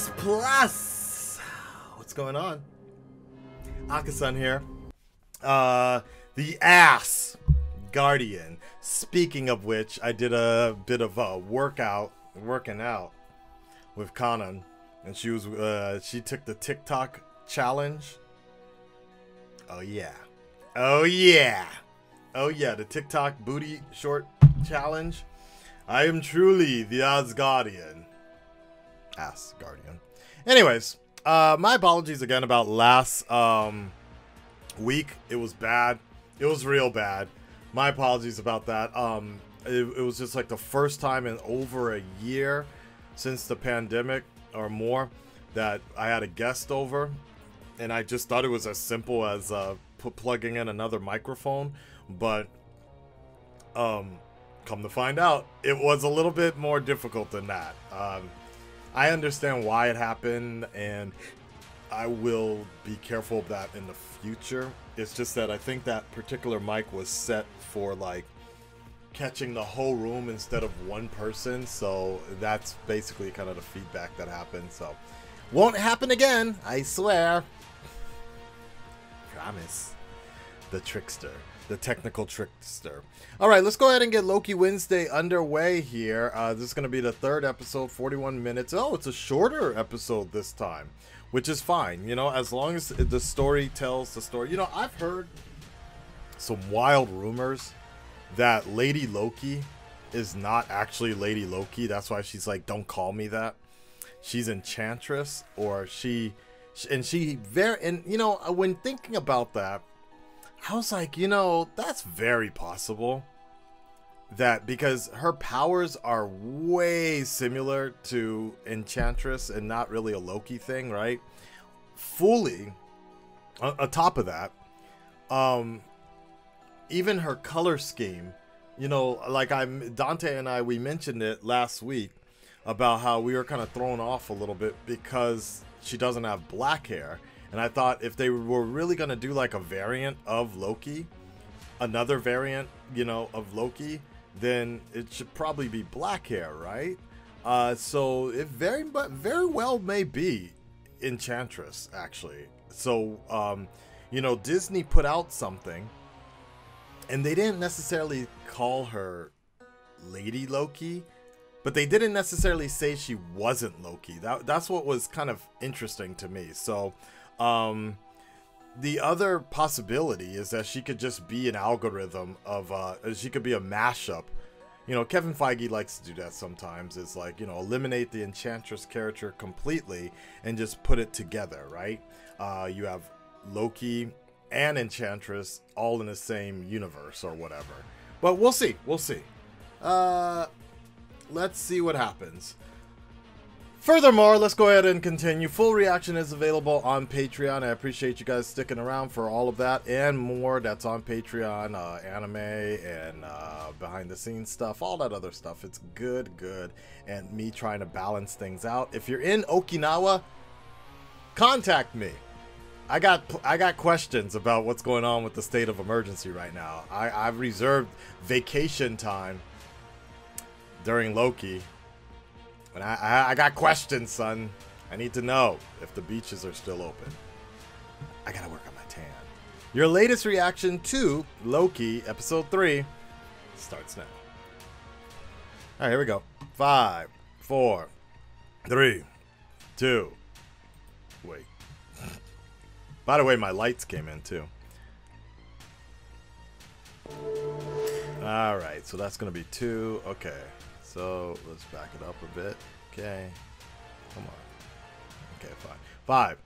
Netflix Plus. What's going on? Akasan here. The Ass Guardian. Speaking of which, I did a bit of a working out with Kanan, and she took the TikTok challenge. Oh yeah, the TikTok booty short challenge. I am truly the Asgardian. Ass Guardian. Anyways, my apologies again about last week. It was bad. It was real bad. My apologies about that. It was just like the first time in over a year since the pandemic or more that I had a guest over, and I just thought it was as simple as plugging in another microphone, but come to find out, it was a little bit more difficult than that. I understand why it happened, and I will be careful of that in the future. It's just that I think that particular mic was set for like catching the whole room instead of one person, so that's basically kind of the feedback that happened. So won't happen again, I swear. Promise. The trickster. The technical trickster. Alright, let's go ahead and get Loki Wednesday underway here. This is going to be the third episode, 41 minutes. Oh, it's a shorter episode this time, which is fine. You know, as long as the story tells the story. You know, I've heard some wild rumors that Lady Loki is not actually Lady Loki. That's why she's like, don't call me that. She's Enchantress, or you know, when thinking about that, I was like, you know, that's very possible. That because her powers are way similar to Enchantress and not really a Loki thing, right? Fully, on top of that, even her color scheme, you know, like Dante and we mentioned it last week about how we were kind of thrown off a little bit because she doesn't have black hair. And I thought if they were really going to do like a variant of Loki, another variant, you know, of Loki, then it should probably be black hair, right? So it very well may be Enchantress, actually. So, you know, Disney put out something, and they didn't necessarily call her Lady Loki, but they didn't necessarily say she wasn't Loki. That's what was kind of interesting to me. So, the other possibility is that she could just be an algorithm of, she could be a mashup. You know, Kevin Feige likes to do that sometimes. It's like, you know, eliminate the Enchantress character completely and just put it together, right? You have Loki and Enchantress all in the same universe or whatever. But we'll see. We'll see. Let's see what happens. Furthermore, let's go ahead and continue. Full reaction is available on Patreon. I appreciate you guys sticking around for all of that and more. That's on Patreon, anime and behind the scenes stuff, all that other stuff. It's good, and me trying to balance things out. If you're in Okinawa, contact me. I got questions about what's going on with the state of emergency right now. I've reserved vacation time during Loki. And I got questions, son. I need to know if the beaches are still open. I gotta work on my tan. Your latest reaction to Loki episode 3 starts now. All right, here we go. 5, 4, 3, 2. Wait. By the way, my lights came in too. All right, so that's gonna be 2. Okay. So let's back it up a bit. Okay. Come on. Okay, fine. 5,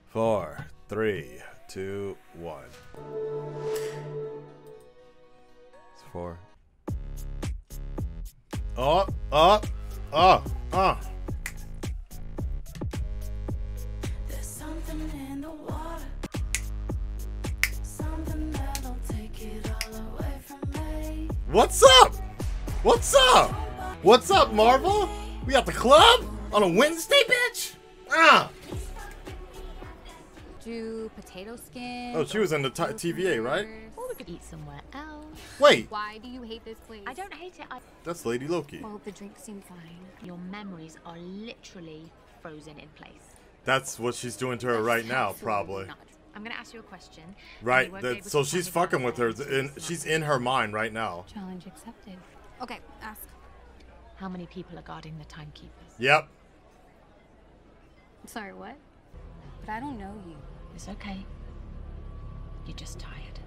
4, 3, 2, 1. It's 4. There's something in the water. Something that'll take it all away from me. What's up? What's up? What's up, Marvel? We at the club on a Wednesday, bitch? Do potato skin. Oh, she was in the TVA, right? Or we could eat somewhere else. Wait, Why do you hate this place? I don't hate it. that's Lady Loki. Well, the drinks seem fine. Your memories are literally frozen in place. That's what she's doing to her right now, probably. Not. I'm gonna ask you a question. and Right. you won't be able So to she's tell me fucking with her. the She's in her mind right now. Challenge accepted. Okay, ask. How many people are guarding the timekeepers? Yep. Sorry, what? But I don't know you. It's okay. You're just tired.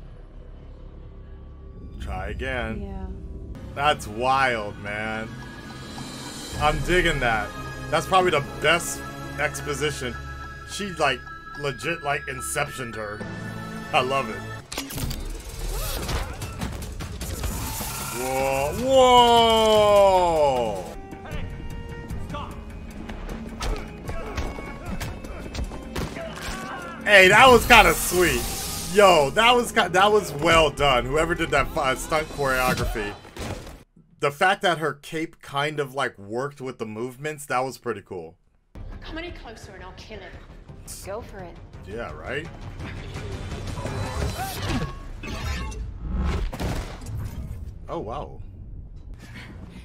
Try again. Yeah. That's wild, man. I'm digging that. That's probably the best exposition. She like legit like inceptioned her. I love it. Whoa, whoa! Hey, that was kind of sweet. Yo, that was well done. Whoever did that stunt choreography. The fact that her cape kind of like worked with the movements, that was pretty cool. Come any closer and I'll kill him. Go for it. Yeah, right? Oh, wow.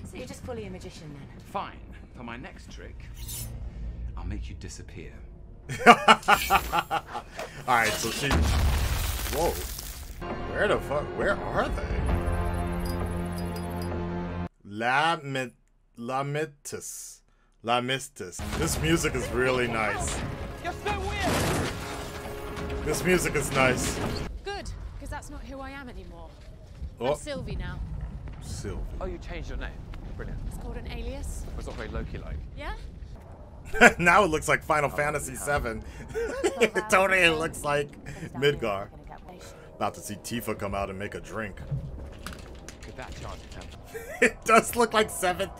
So you're just fully a magician then? Fine. For my next trick, I'll make you disappear. Alright, so she... Whoa. Where the fuck? Where are they? Lamistus. This music is really nice. You're so weird! This music is nice. Good, because that's not who I am anymore. Oh, I'm Sylvie now. Sylvie. Oh, you changed your name. Brilliant. It's called an alias. It's not very Loki-like. Yeah? Now it looks like Final Fantasy VII. Totally, it looks like Midgar. About to see Tifa come out and make a drink. Could that charge him? It does look like 7th,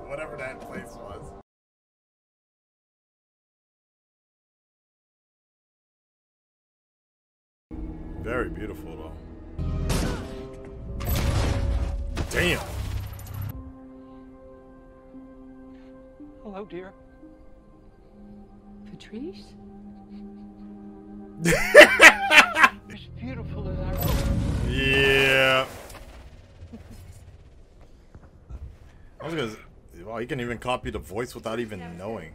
whatever that place was. Very beautiful, though. Damn. Hello, dear. Patrice? As beautiful as I wrote. Yeah. I was gonna. Wow, you can even copy the voice without even knowing.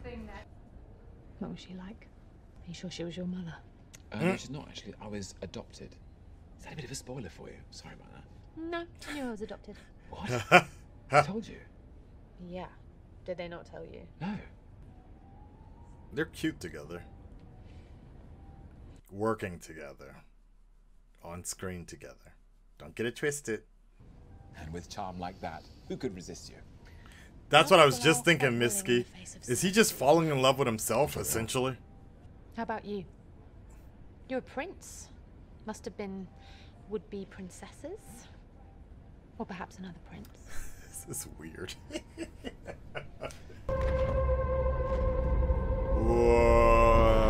What was she like? Are you sure she was your mother? No, she's not actually. I was adopted. Is that a bit of a spoiler for you? Sorry about that. No, I knew I was adopted. What? I told you. Yeah. Did they not tell you? No. They're cute together. Working together. On screen together. Don't get it twisted. And with charm like that, who could resist you? That's what I was just thinking, Misky. Is he just falling in love with himself, essentially? How about you? You're a prince. Must have been would-be princesses. Or perhaps another prince. This is weird. Whoa.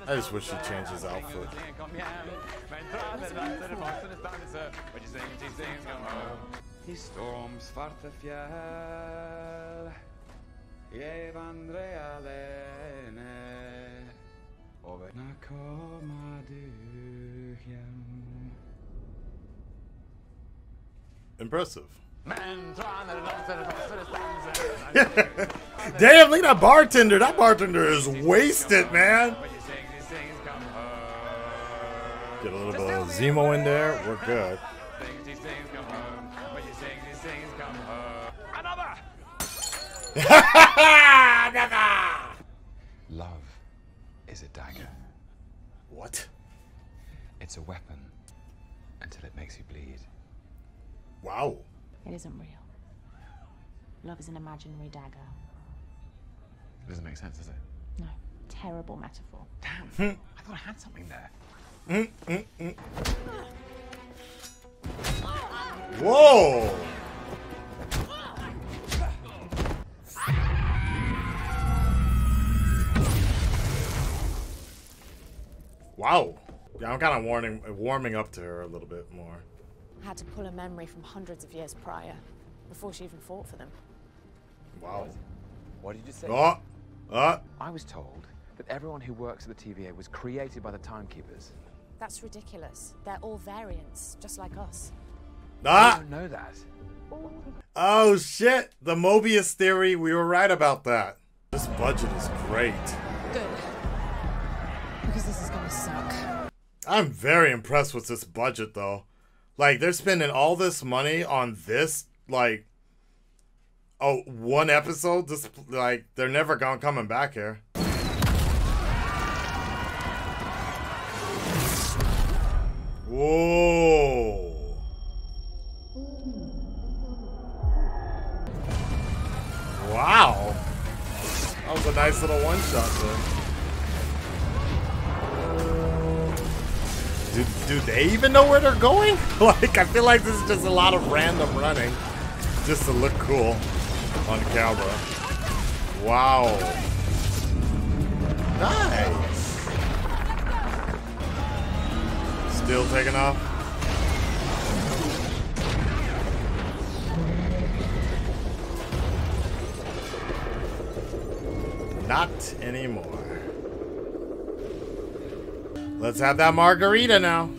I just wish he'd change his outfit. He storms svarte fjäll. Jag vandrar alene. Och när kommer du hem? Impressive. Damn, look at that bartender. That bartender is wasted, man. Get a little bit of Zemo in there. We're good. Love is a dagger. What? It's a weapon until it makes you bleed. Wow. It isn't real. Love is an imaginary dagger. It doesn't make sense, does it? No. Terrible metaphor. Damn. I thought I had something there. Whoa. Wow. Yeah, I'm kind of warming up to her a little bit more. I had to pull a memory from hundreds of years prior, before she even fought for them. Wow. What did you say? Oh. I was told that everyone who works at the TVA was created by the Timekeepers. That's ridiculous. They're all variants, just like us. Ah! I don't know that. Oh shit! The Mobius theory, we were right about that. This budget is great. Good. Because this is gonna suck. I'm very impressed with this budget though. Like, they're spending all this money on this, like, oh, one episode? This, like, they're never gonna coming back here. Whoa. Wow. That was a nice little one-shot there. Do they even know where they're going? Like, I feel like this is just a lot of random running just to look cool on camera. Wow. Nice. Still taking off. Not anymore. Let's have that margarita now.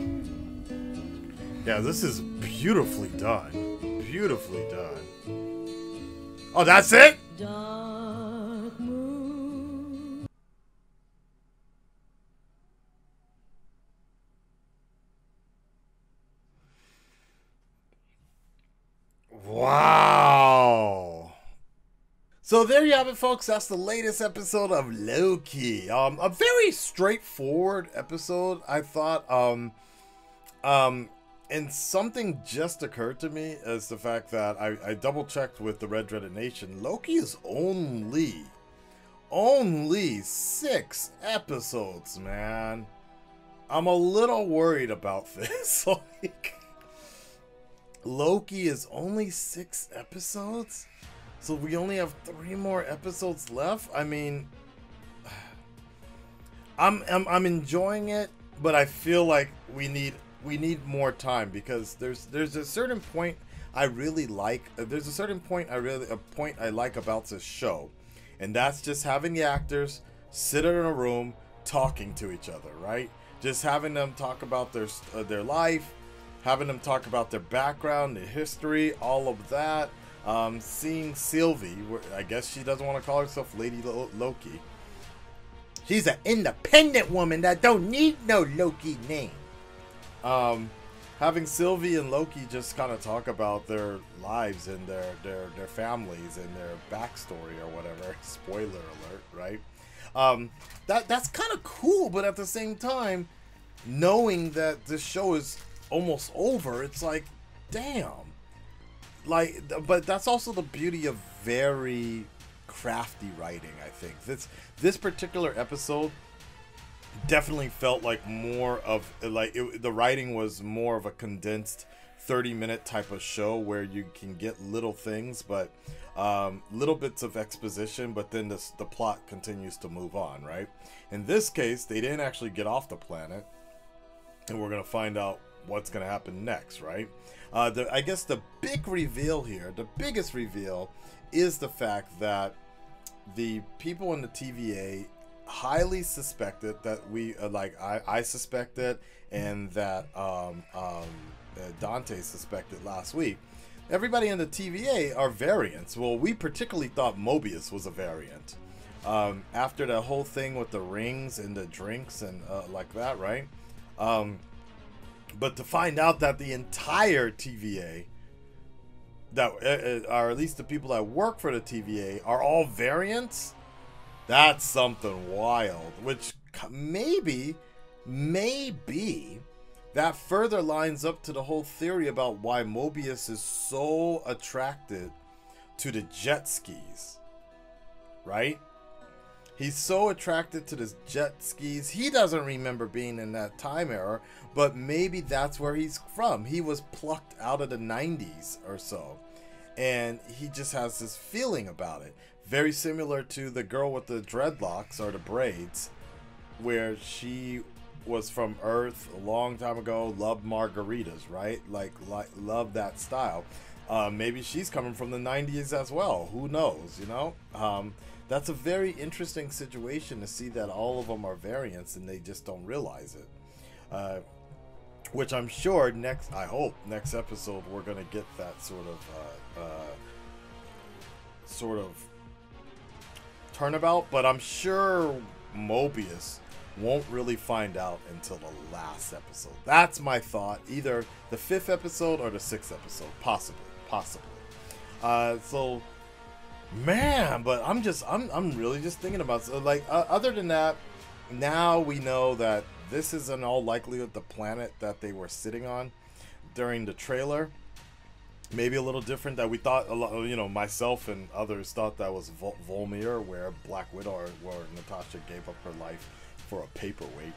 Yeah, this is beautifully done. Beautifully done. Oh, that's it? Wow. So there you have it, folks. That's the latest episode of Loki. A very straightforward episode, I thought. And something just occurred to me is the fact that I double checked with the Red Dreaded Nation. Loki is only 6 episodes, man. I'm a little worried about this. Like, Loki is only 6 episodes? So we only have 3 more episodes left? I mean, I'm enjoying it, but I feel like we need more time, because there's a certain point I really like. There's a certain point I like about this show, and that's just having the actors sit in a room talking to each other, right? Just having them talk about their life, having them talk about their background, their history, all of that. Seeing Sylvie, I guess she doesn't want to call herself Lady Loki. She's an independent woman that don't need no Loki name. Having Sylvie and Loki just kind of talk about their lives and their families and their backstory or whatever. Spoiler alert, right? That's kind of cool, but at the same time, knowing that this show is almost over, it's like, damn. Like, but that's also the beauty of very crafty writing, I think. This particular episode definitely felt like more of, like, the writing was more of a condensed 30-minute type of show where you can get little things, but little bits of exposition, but then the plot continues to move on, right? In this case, they didn't actually get off the planet, and we're going to find out what's going to happen next, right? I guess the big reveal here, the biggest reveal, is the fact that the people in the TVA highly suspected that I suspected, and that Dante suspected last week. Everybody in the TVA are variants. Well, we particularly thought Mobius was a variant. After the whole thing with the rings and the drinks and like that, right? But to find out that the entire TVA, that or at least the people that work for the TVA, are all variants, that's something wild. Which maybe that further lines up to the whole theory about why Mobius is so attracted to the jet skis, right? He's so attracted to the jet skis. He doesn't remember being in that time era, but maybe that's where he's from. He was plucked out of the 90s or so, and he just has this feeling about it. Very similar to the girl with the dreadlocks or the braids, where she was from Earth a long time ago, loved margaritas, right? Like loved that style. Maybe she's coming from the 90s as well. Who knows, you know? That's a very interesting situation to see that all of them are variants and they just don't realize it. which I'm sure I hope next episode we're gonna get that sort of turnabout. But I'm sure Mobius won't really find out until the last episode. That's my thought. Either the 5th episode or the 6th episode, possibly. So, man, but I'm really just thinking about, so like, other than that, now we know that this is in all likelihood the planet that they were sitting on during the trailer. Maybe a little different that we thought, you know, myself and others thought that was Volmir, where Black Widow or Natasha gave up her life for a paperweight.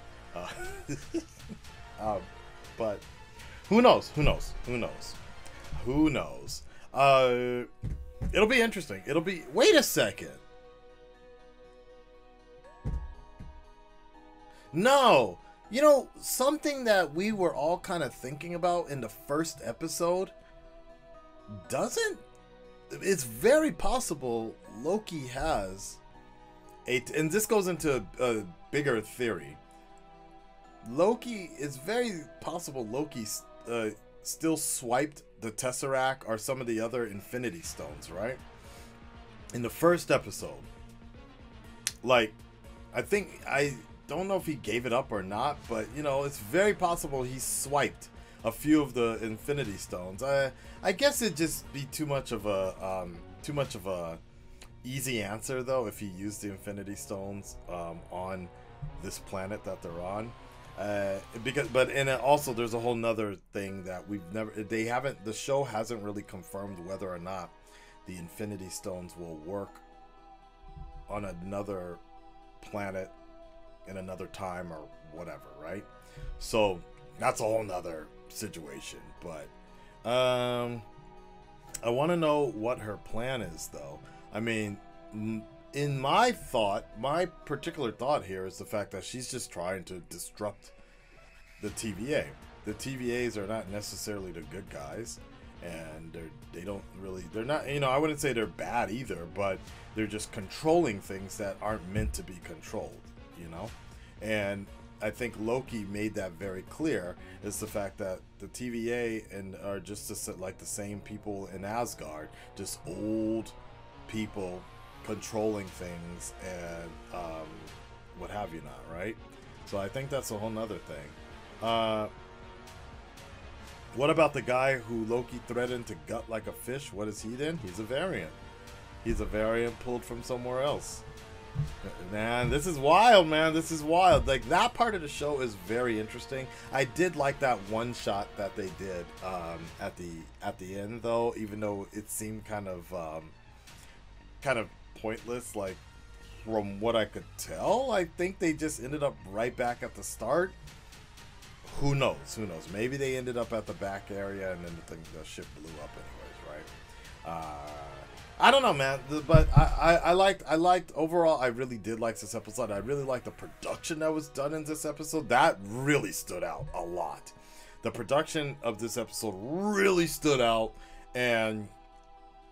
But who knows? It'll be interesting. Wait a second. No. You know, something that we were all kind of thinking about in the first episode it's very possible Loki has and this goes into a bigger theory. It's very possible Loki still swiped the Tesseract or some of the other Infinity Stones, right? In the first episode. Like, I don't know if he gave it up or not, but, you know, it's very possible he swiped a few of the Infinity Stones. I guess it'd just be too much of a easy answer though if he used the Infinity Stones on this planet that they're on. Also there's a whole nother thing that the show hasn't really confirmed whether or not the Infinity Stones will work on another planet in another time or whatever, right? So that's a whole nother situation. But I want to know what her plan is though. I mean, in my particular thought here is the fact that she's just trying to disrupt the TVA. The TVAs are not necessarily the good guys, and they're not, you know, I wouldn't say they're bad either, but they're just controlling things that aren't meant to be controlled, you know? And I think Loki made that very clear, is the fact that the TVA are just like the same people in Asgard, just old people controlling things and what have you not, right? So I think that's a whole nother thing. What about the guy who Loki threatened to gut like a fish? What is he then? He's a variant. He's a variant pulled from somewhere else. Man, this is wild, man. This is wild. Like, that part of the show is very interesting. I did like that one shot that they did at the end, though, even though it seemed kind of pointless. Like, from what I could tell, I think they just ended up right back at the start. Who knows? Maybe they ended up at the back area and then the ship blew up anyways, right? I don't know, man, but I liked overall, I really did like this episode. I really liked the production that was done in this episode. That really stood out a lot. The production of this episode really stood out, and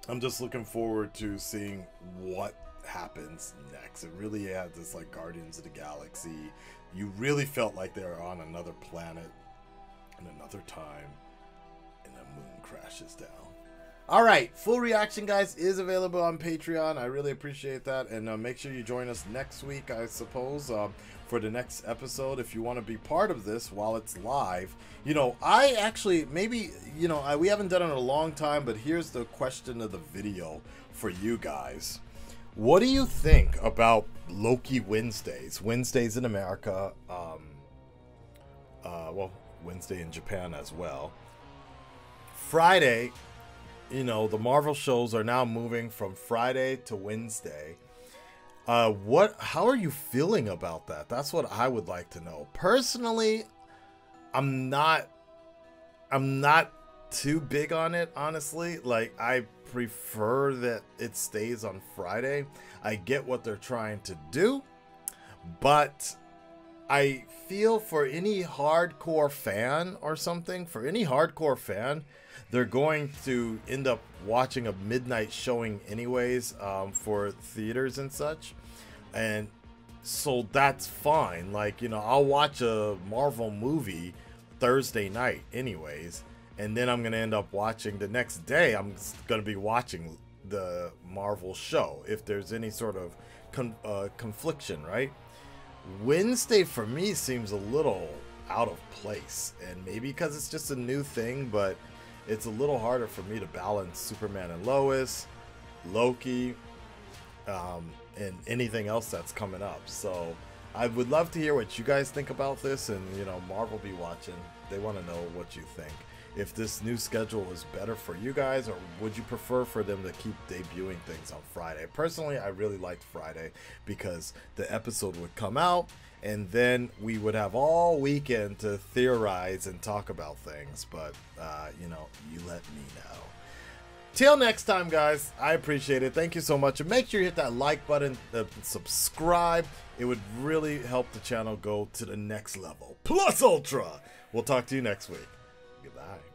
I'm just looking forward to seeing what happens next. It really had this, like, Guardians of the Galaxy. You really felt like they were on another planet in another time, and the moon crashes down. All right, full reaction, guys, is available on Patreon. I really appreciate that, and make sure you join us next week, I suppose, for the next episode. If you want to be part of this while it's live, you know, I actually maybe, you know, we haven't done it in a long time, but here's the question of the video for you guys. What do you think about Loki Wednesdays? Wednesdays in America, well, Wednesday in Japan as well. Friday, you know, the Marvel shows are now moving from Friday to Wednesday. How are you feeling about that? That's what I would like to know. Personally, I'm not too big on it, honestly. Like, I prefer that it stays on Friday. I get what they're trying to do, but I feel for any hardcore fan or something, they're going to end up watching a midnight showing anyways, for theaters and such. And so that's fine. Like, you know, I'll watch a Marvel movie Thursday night anyways, and then I'm gonna end up watching the next day. I'm gonna be watching the Marvel show if there's any sort of confliction, right? Wednesday for me seems a little out of place, and maybe because it's just a new thing, but it's a little harder for me to balance Superman and Lois, Loki, and anything else that's coming up. So I would love to hear what you guys think about this, and you know, Marvel be watching. They want to know what you think. If this new schedule is better for you guys, or would you prefer for them to keep debuting things on Friday? Personally, I really liked Friday because the episode would come out and then we would have all weekend to theorize and talk about things. But, you know, you let me know. Till next time, guys, I appreciate it. Thank you so much. And make sure you hit that like button, subscribe. It would really help the channel go to the next level. Plus Ultra. We'll talk to you next week. Goodbye.